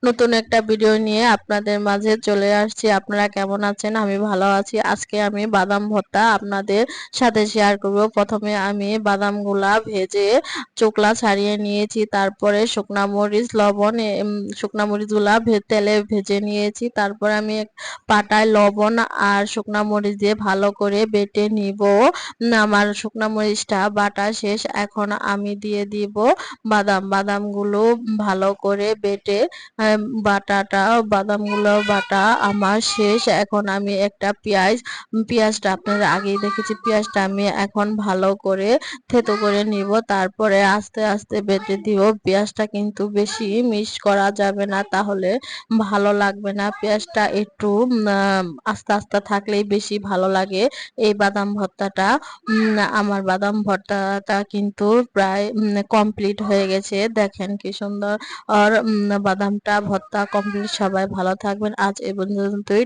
নতুন একটা ভিডিও নিয়ে আপনাদের মাঝে চলে আসছি। আপনারা কেমন আছেন? আমি ভালো আছি। আজকে আমি বাদাম ভর্তা আপনাদের সাথে শেয়ার করব। প্রথমে আমি বাদামগুলা ভেজে চোকলা ছাড়িয়ে নিয়েছি। তারপরে শুকনা মরিচ, লবণ, শুকনা মরিচগুলা তেলে ভেজে নিয়েছি। তারপরে আমি পাটায় লবণ আর শুকনা মরিচ দিয়ে ভালো করে বেটে নিব। আমার শুকনা মরিচটা বাটা শেষ। এখন আমি দিয়ে দিব বাদামগুলো ভালো করে বেটে বাটাটা বাদামগুলো বাটা আমার শেষ। এখন আমি একটা পেঁয়াজটা আপনারা আগেই দেখেছি, পেঁয়াজটা আমি এখন ভালো করে থেতো করে নিব। তারপরে আস্তে আস্তে বেটে দিব। পেঁয়াজটা কিন্তু বেশি মিক্স করা যাবে না, তাহলে ভালো লাগবে না। পেঁয়াজটা একটু আস্তে আস্তে থাকলেই বেশি ভালো লাগে এই বাদাম ভর্তাটা। আমার বাদাম ভর্তাটা কিন্তু প্রায় কমপ্লিট হয়ে গেছে। দেখেন কি সুন্দর। আর বাদামটা ভর্তা কমপ্লিট। সবাই ভালো থাকবেন। আজ এ পর্যন্তই।